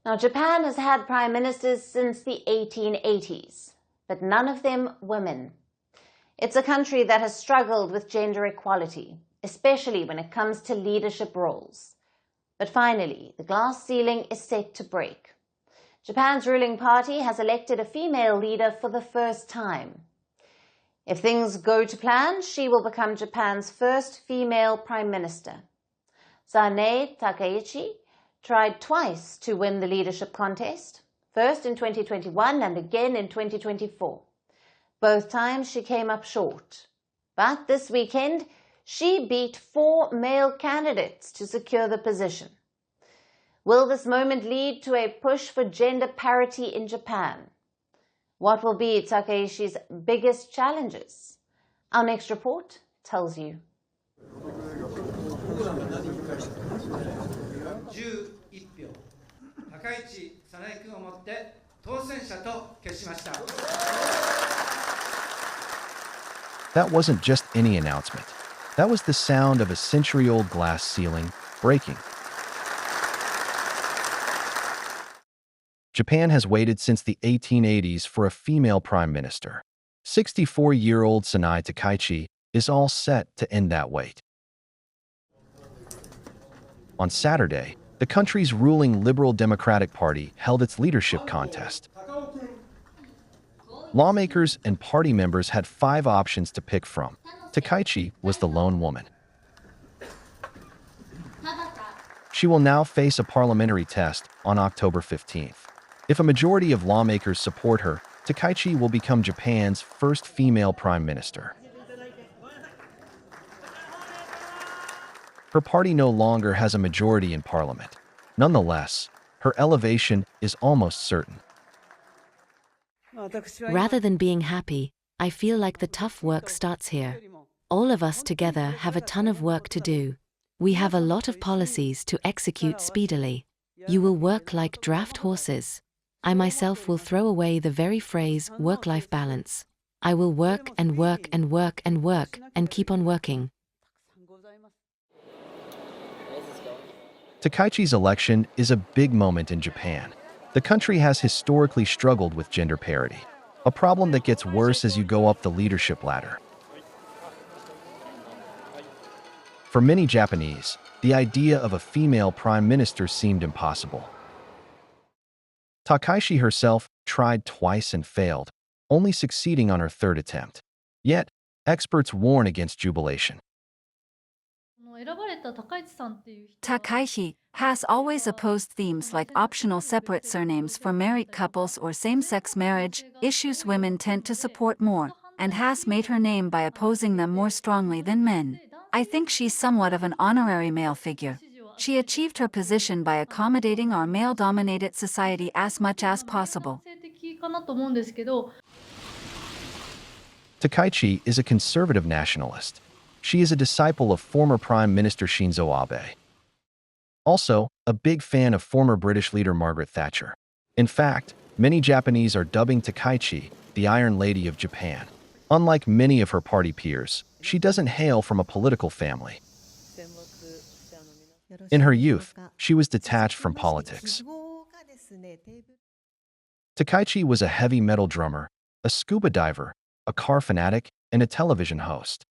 Now, Japan has had prime ministers since the 1880s, but none of them women. It's a country that has struggled with gender equality, especially when it comes to leadership roles. But finally, the glass ceiling is set to break. Japan's ruling party has elected a female leader for the first time. If things go to plan, she will become Japan's first female prime minister. Sanae Takaichi tried twice to win the leadership contest, first in 2021 and again in 2024. Both times she came up short. But this weekend, she beat 4 male candidates to secure the position. Will this moment lead to a push for gender parity in Japan? What will be Takaichi's biggest challenges? Our next report tells you. 11票、高市早苗君をもって当選者と決しました。 That wasn't just any announcement. That was the sound of a century-old glass ceiling breaking. Japan has waited since the 1880s for a female prime minister. 64-year-old Sanae Takaichi is all set to end that wait. On Saturday, the country's ruling Liberal Democratic Party held its leadership contest. Lawmakers and party members had 5 options to pick from. Takaichi was the lone woman. She will now face a parliamentary test on October 15th. If a majority of lawmakers support her, Takaichi will become Japan's first female prime minister. Her party no longer has a majority in parliament. Nonetheless, her elevation is almost certain. Rather than being happy, I feel like the tough work starts here. All of us together have a ton of work to do. We have a lot of policies to execute speedily. You will work like draft horses. I myself will throw away the very phrase work-life balance. I will work and work and work and work and keep on working. Takaichi's election is a big moment in Japan. The country has historically struggled with gender parity, a problem that gets worse as you go up the leadership ladder. For many Japanese, the idea of a female prime minister seemed impossible. Takaichi herself tried twice and failed, only succeeding on her 3rd attempt. Yet, experts warn against jubilation. Takaichi has always opposed themes like optional separate surnames for married couples or same-sex marriage, issues women tend to support more, and has made her name by opposing them more strongly than men. I think she's somewhat of an honorary male figure. She achieved her position by accommodating our male-dominated society as much as possible. Takaichi is a conservative nationalist. She is a disciple of former Prime Minister Shinzo Abe. Also, a big fan of former British leader Margaret Thatcher. In fact, many Japanese are dubbing Takaichi the Iron Lady of Japan. Unlike many of her party peers, she doesn't hail from a political family. In her youth, she was detached from politics. Takaichi was a heavy metal drummer, a scuba diver, a car fanatic, and a television host.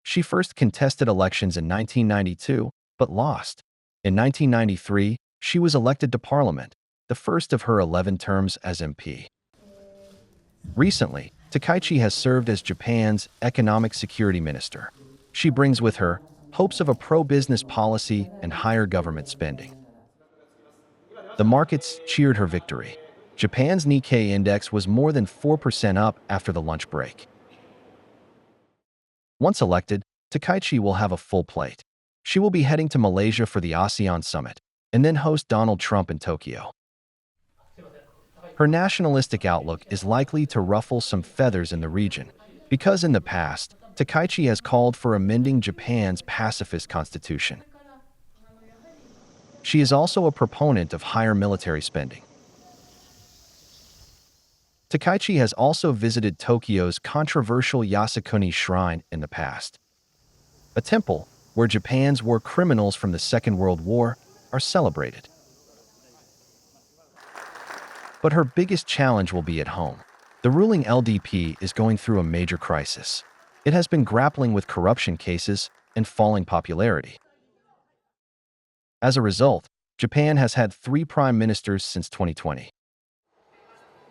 She first contested elections in 1992, but lost. In 1993, she was elected to Parliament, the first of her 11 terms as MP. Recently, Takaichi has served as Japan's Economic Security Minister. She brings with her hopes of a pro-business policy and higher government spending. The markets cheered her victory. Japan's Nikkei index was more than 4% up after the lunch break. Once elected, Takaichi will have a full plate. She will be heading to Malaysia for the ASEAN summit, and then host Donald Trump in Tokyo. Her nationalistic outlook is likely to ruffle some feathers in the region, because in the past, Takaichi has called for amending Japan's pacifist constitution. She is also a proponent of higher military spending. Takaichi has also visited Tokyo's controversial Yasukuni Shrine in the past, a temple where Japan's war criminals from the Second World War are celebrated. But her biggest challenge will be at home. The ruling LDP is going through a major crisis. It has been grappling with corruption cases and falling popularity. As a result, Japan has had 3 prime ministers since 2020.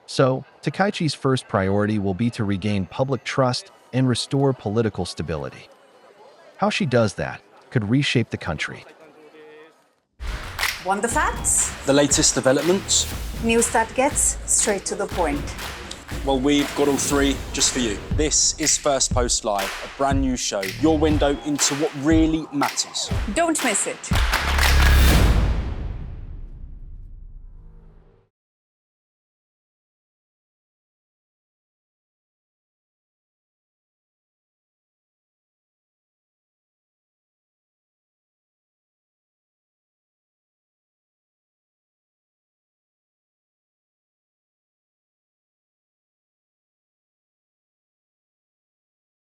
So, Takaichi's first priority will be to regain public trust and restore political stability. How she does that could reshape the country. Want the facts? The latest developments? News that gets straight to the point. Well, we've got all 3 just for you. This is Firstpost Live, a brand new show, your window into what really matters. Don't miss it.